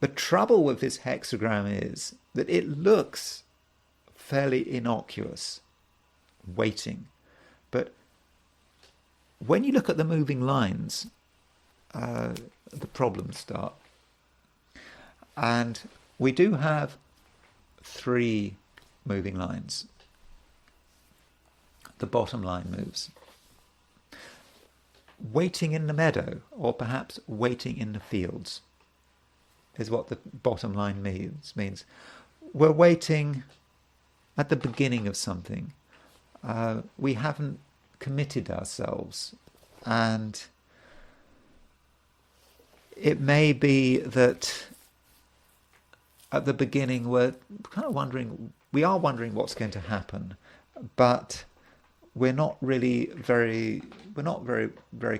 Speaker 1: the trouble with this hexagram is that it looks fairly innocuous, waiting. But when you look at the moving lines, the problems start. And we do have 3 moving lines. The bottom line moves. Waiting in the meadow, or perhaps waiting in the fields, is what the bottom line means. We're waiting at the beginning of something. We haven't committed ourselves, and it may be that at the beginning we're kind of wondering what's going to happen, but we're not very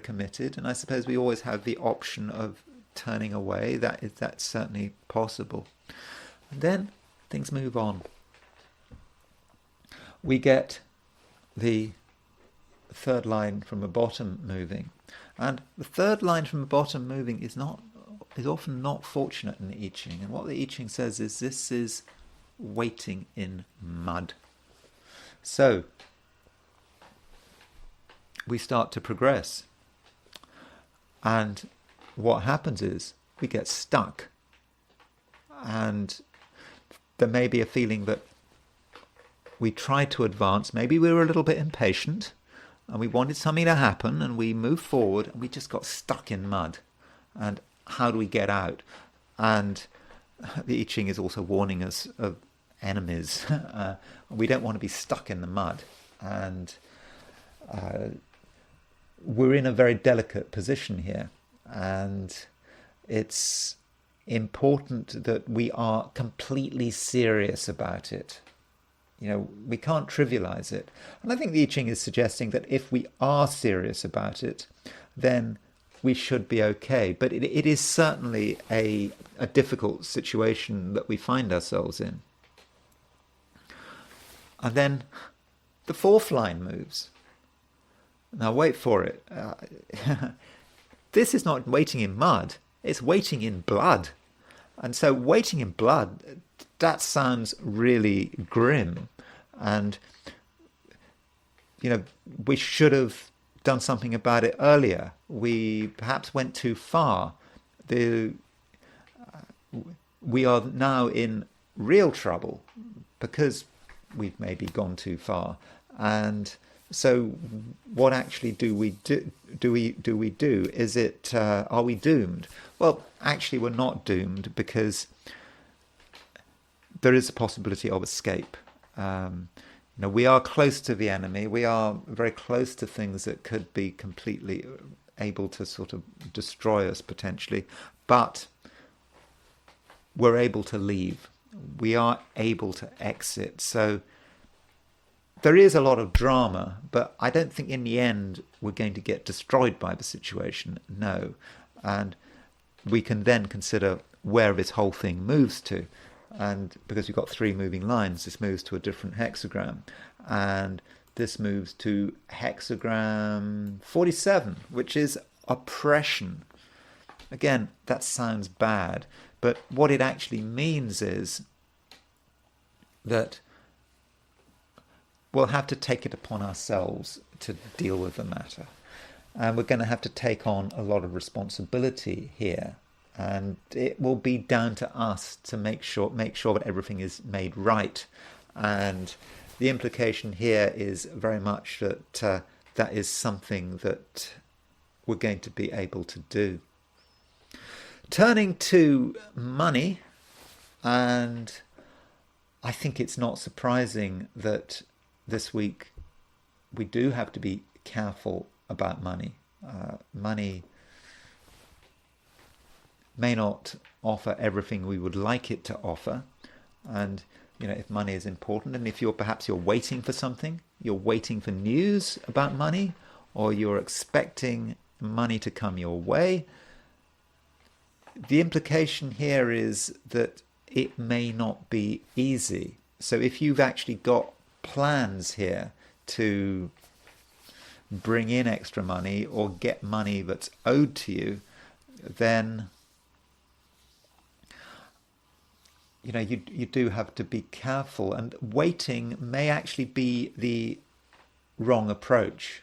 Speaker 1: committed, and I suppose we always have the option of turning away. That's certainly possible. And then things move on. We get the third line from the bottom moving, and the third line from the bottom moving is often not fortunate in the I Ching. And what the I Ching says is this is waiting in mud. So we start to progress, and what happens is we get stuck, and there may be a feeling that we tried to advance, maybe we were a little bit impatient and we wanted something to happen, and we moved forward and we just got stuck in mud. And how do we get out? And the I Ching is also warning us of enemies. We don't want to be stuck in the mud, and we're in a very delicate position here, and it's important that we are completely serious about it. We can't trivialize it. And I think the I Ching is suggesting that if we are serious about it, then we should be okay. But it is certainly a difficult situation that we find ourselves in. And then the fourth line moves. Now wait for it. This is not waiting in mud, it's waiting in blood. And so waiting in blood, that sounds really grim. And, we should have done something about it earlier. We perhaps went too far. We are now in real trouble because we've maybe gone too far. And so what actually do we do? Is it, are we doomed? Well, actually we're not doomed, because there is a possibility of escape. We are close to the enemy. We are very close to things that could be completely able to sort of destroy us potentially, but we're able to leave. We are able to exit. So there is a lot of drama, but I don't think in the end we're going to get destroyed by the situation. No. And we can then consider where this whole thing moves to. And because we've got three moving lines, this moves to a different hexagram. And this moves to hexagram 47, which is oppression. Again, that sounds bad, but what it actually means is that we'll have to take it upon ourselves to deal with the matter. And we're going to have to take on a lot of responsibility here. And it will be down to us to make sure that everything is made right. And the implication here is very much that that is something that we're going to be able to do. Turning to money, and I think it's not surprising that this week we do have to be careful about money. Money may not offer everything we would like it to offer, and if money is important, and if you're waiting for something, you're waiting for news about money, or you're expecting money to come your way, the implication here is that it may not be easy. So if you've actually got plans here to bring in extra money or get money that's owed to you, then you do have to be careful, and waiting may actually be the wrong approach,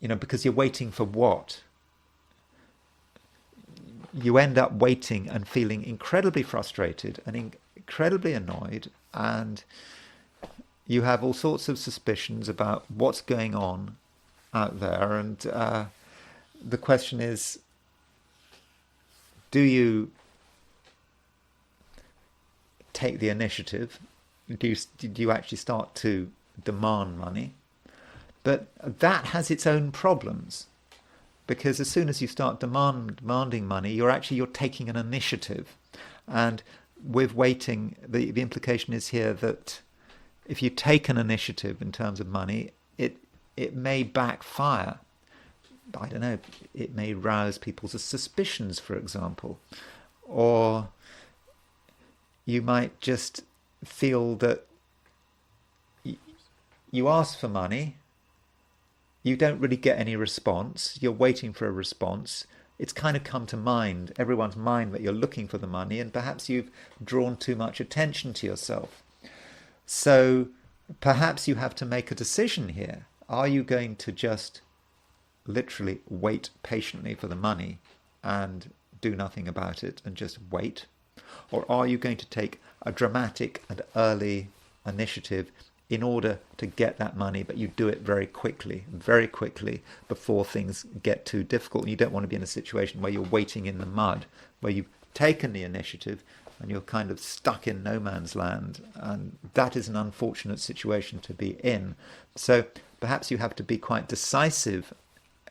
Speaker 1: because you're waiting for what? You end up waiting and feeling incredibly frustrated and incredibly annoyed, and you have all sorts of suspicions about what's going on out there, and the question is, do you take the initiative? Do you actually start to demand money? But that has its own problems, because as soon as you start demanding money, you're taking an initiative, and with waiting, the implication is here that if you take an initiative in terms of money, it may backfire. I don't know, it may rouse people's suspicions, for example, or you might just feel that you ask for money, you don't really get any response, you're waiting for a response, it's kind of come to mind, everyone's mind, that you're looking for the money, and perhaps you've drawn too much attention to yourself. So perhaps you have to make a decision here. Are you going to just literally wait patiently for the money and do nothing about it and just wait? Or are you going to take a dramatic and early initiative in order to get that money, but you do it very quickly before things get too difficult? You don't want to be in a situation where you're waiting in the mud, where you've taken the initiative and you're kind of stuck in no man's land, and that is an unfortunate situation to be in. So perhaps you have to be quite decisive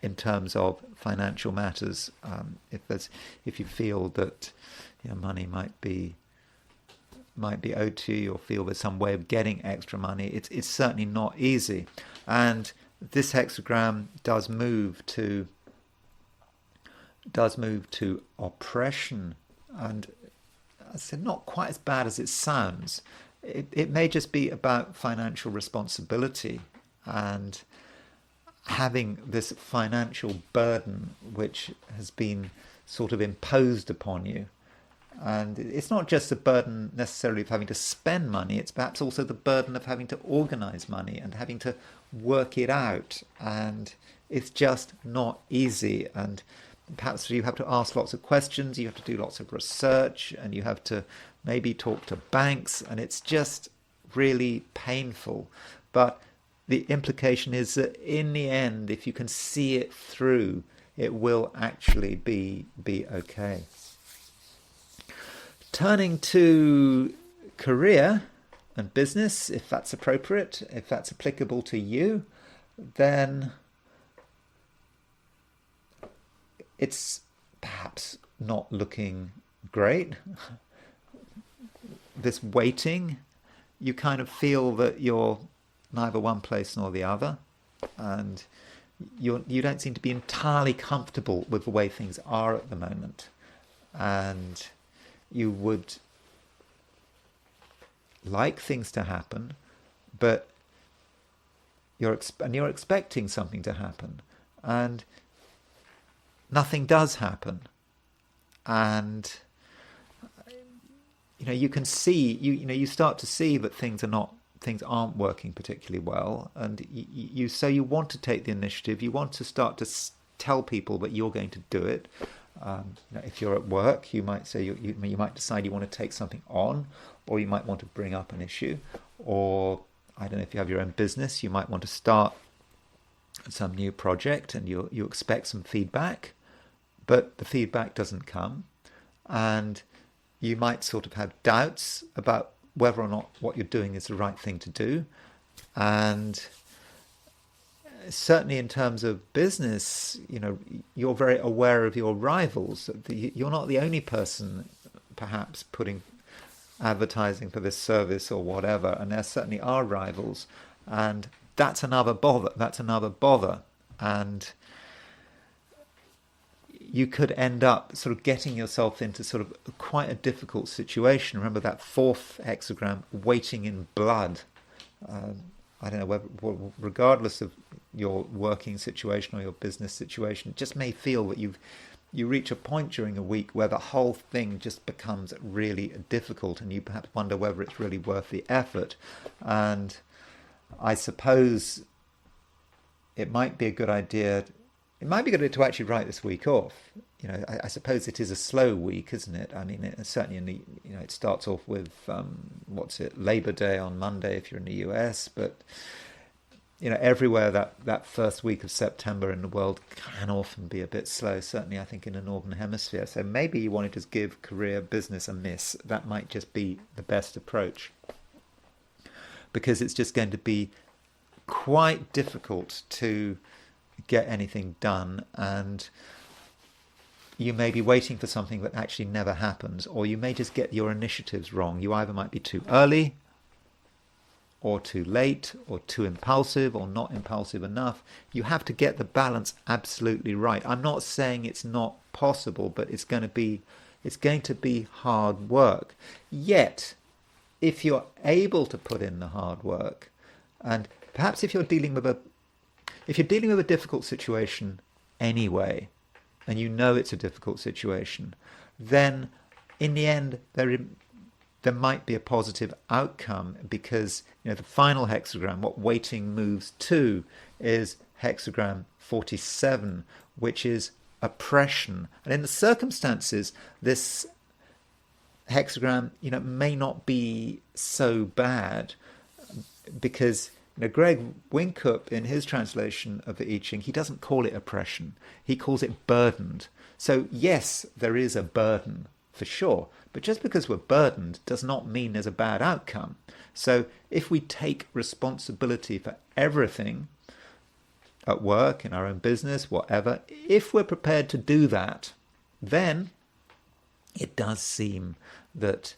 Speaker 1: in terms of financial matters, if you feel that money might be owed to you, or feel there's some way of getting extra money. It's certainly not easy, and this hexagram does move to oppression, and I said not quite as bad as it sounds. It may just be about financial responsibility and having this financial burden which has been sort of imposed upon you. And it's not just the burden necessarily of having to spend money, it's perhaps also the burden of having to organize money and having to work it out. And it's just not easy. And perhaps you have to ask lots of questions, you have to do lots of research, and you have to maybe talk to banks, and it's just really painful. But the implication is that in the end, if you can see it through, it will actually be okay. Turning to career and business, if that's appropriate, if that's applicable to you, then it's perhaps not looking great. This waiting, you kind of feel that you're neither one place nor the other, and you don't seem to be entirely comfortable with the way things are at the moment, and you would like things to happen, but you're expecting something to happen, and nothing does happen. And you can see, you start to see that things aren't working particularly well, and so you want to take the initiative. You want to start to tell people that you're going to do it. If you're at work, you might say you might decide you want to take something on, or you might want to bring up an issue, or I don't know, if you have your own business, you might want to start some new project, and you expect some feedback, but the feedback doesn't come, and you might sort of have doubts about whether or not what you're doing is the right thing to do. And certainly in terms of business, you're very aware of your rivals. You're not the only person perhaps putting advertising for this service or whatever, and there certainly are rivals, and that's another bother. And you could end up sort of getting yourself into sort of quite a difficult situation. Remember that fourth hexagram, waiting in blood. I don't know whether, regardless of your working situation or your business situation, it just may feel that you reach a point during a week where the whole thing just becomes really difficult, and you perhaps wonder whether it's really worth the effort. And I suppose it might be a good idea to actually write this week off. I suppose it is a slow week, isn't it? I mean, certainly in the, it starts off with, Labor Day on Monday if you're in the US, but, everywhere that first week of September in the world can often be a bit slow, certainly I think in the Northern Hemisphere. So maybe you want to just give career, business a miss. That might just be the best approach, because it's just going to be quite difficult to get anything done, and you may be waiting for something that actually never happens, or you may just get your initiatives wrong. You either might be too early or too late or too impulsive or not impulsive enough. You have to get the balance absolutely right. I'm not saying it's not possible, but it's going to be hard work. Yet, if you're able to put in the hard work, and perhaps if you're dealing with a difficult situation anyway, and it's a difficult situation, then in the end there might be a positive outcome, because the final hexagram, what waiting moves to, is hexagram 47, which is oppression. And in the circumstances, this hexagram may not be so bad, because Greg Winkup, in his translation of the I Ching, he doesn't call it oppression. He calls it burdened. So yes, there is a burden, for sure. But just because we're burdened does not mean there's a bad outcome. So if we take responsibility for everything at work, in our own business, whatever, if we're prepared to do that, then it does seem that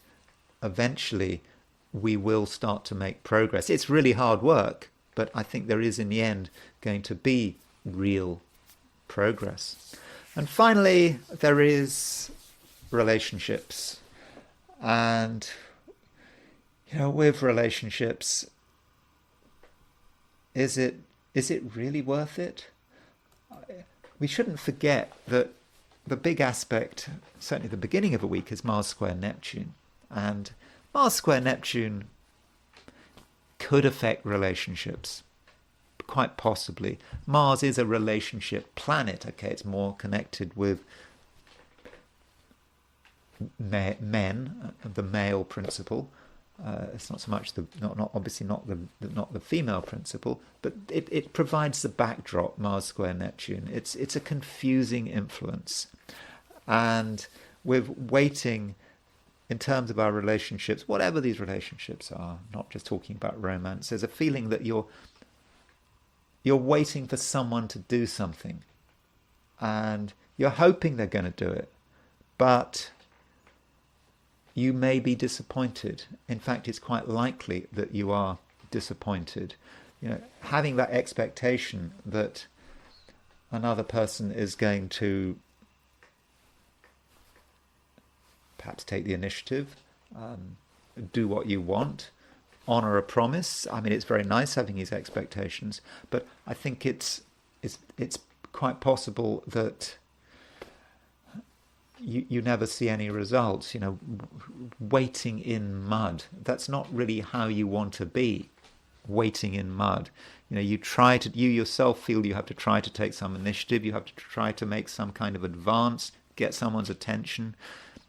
Speaker 1: eventually we will start to make progress. It's really hard work, but I think there is in the end going to be real progress. And finally, there is relationships. And, with relationships, is it really worth it? We shouldn't forget that the big aspect, certainly at the beginning of a week, is Mars square Neptune. And Mars square Neptune could affect relationships, quite possibly. Mars is a relationship planet. Okay, it's more connected with men, the male principle. It's not so much not the female principle, but it provides the backdrop. Mars square Neptune. It's a confusing influence, and with waiting. In terms of our relationships, whatever these relationships are, not just talking about romance, there's a feeling that you're waiting for someone to do something, and you're hoping they're going to do it, but you may be disappointed. In fact, it's quite likely that you are disappointed. Having that expectation that another person is going to perhaps take the initiative, do what you want, honour a promise. I mean, it's very nice having these expectations, but I think it's quite possible that you never see any results. Waiting in mud. That's not really how you want to be. Waiting in mud. You yourself feel you have to try to take some initiative. You have to try to make some kind of advance, get someone's attention.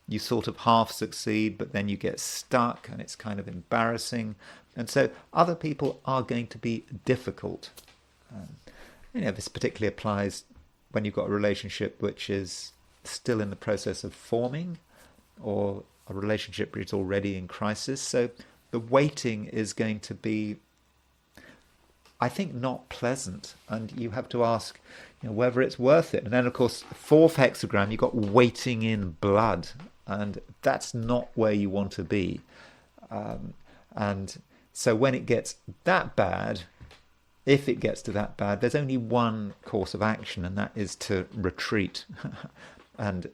Speaker 1: You sort of half succeed, but then you get stuck, and it's kind of embarrassing. And so other people are going to be difficult. This particularly applies when you've got a relationship which is still in the process of forming, or a relationship which is already in crisis. So the waiting is going to be, I think, not pleasant, and you have to ask whether it's worth it. And then, of course, fourth hexagram, you've got waiting in blood, and that's not where you want to be. And so when it gets that bad, if it gets to that bad, there's only one course of action, and that is to retreat and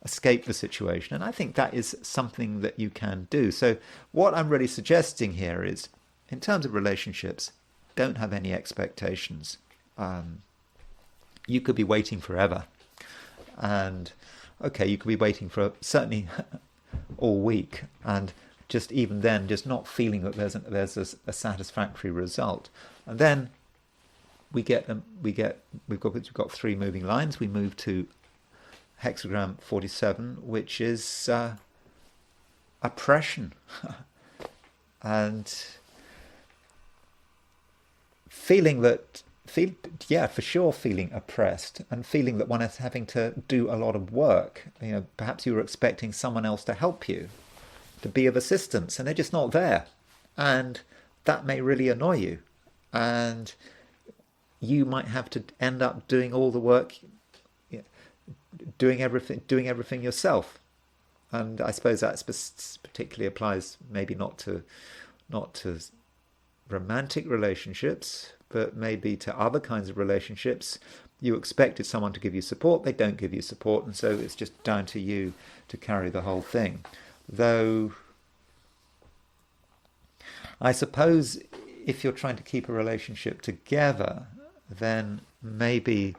Speaker 1: escape the situation. And I think that is something that you can do. So what I'm really suggesting here is, in terms of relationships, don't have any expectations. You could be waiting forever. And okay, you could be waiting for certainly all week, and just even then, just not feeling that there's a satisfactory result. And then we've got 3 moving lines. We move to hexagram 47, which is oppression and feeling oppressed and feeling that one is having to do a lot of work. Perhaps you were expecting someone else to help you, to be of assistance, and they're just not there. And that may really annoy you. And you might have to end up doing all the work, doing everything yourself. And I suppose that particularly applies maybe not to romantic relationships, but maybe to other kinds of relationships. You expected someone to give you support, they don't give you support, and so it's just down to you to carry the whole thing. Though I suppose if you're trying to keep a relationship together, then maybe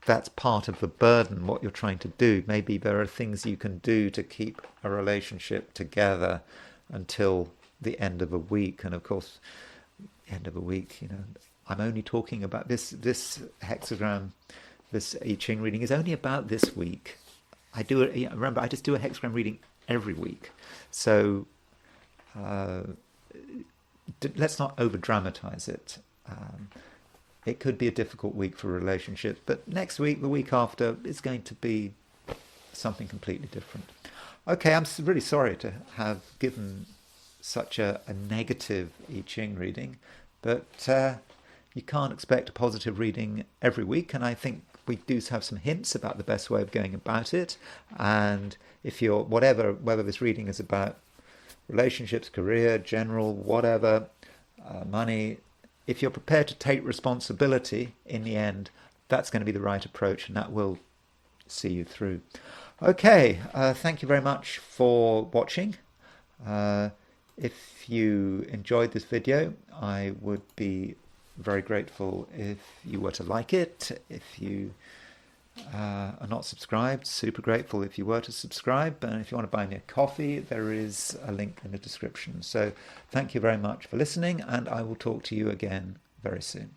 Speaker 1: that's part of the burden, what you're trying to do. Maybe there are things you can do to keep a relationship together until the end of a week. And of course, end of a week, I'm only talking about this hexagram, this I Ching reading is only about this week. Remember, I just do a hexagram reading every week. So let's not over-dramatize it. It could be a difficult week for relationships, but next week, the week after, is going to be something completely different. Okay, I'm really sorry to have given such a negative I Ching reading, but you can't expect a positive reading every week, and I think we do have some hints about the best way of going about it. And if you're whether this reading is about relationships, career, general, whatever, money, if you're prepared to take responsibility in the end, that's going to be the right approach, and that will see you through. Okay, thank you very much for watching. If you enjoyed this video, I would be very grateful if you were to like it. If you are not subscribed, super grateful if you were to subscribe. And if you want to buy me a coffee, there is a link in the description. So thank you very much for listening, and I will talk to you again very soon.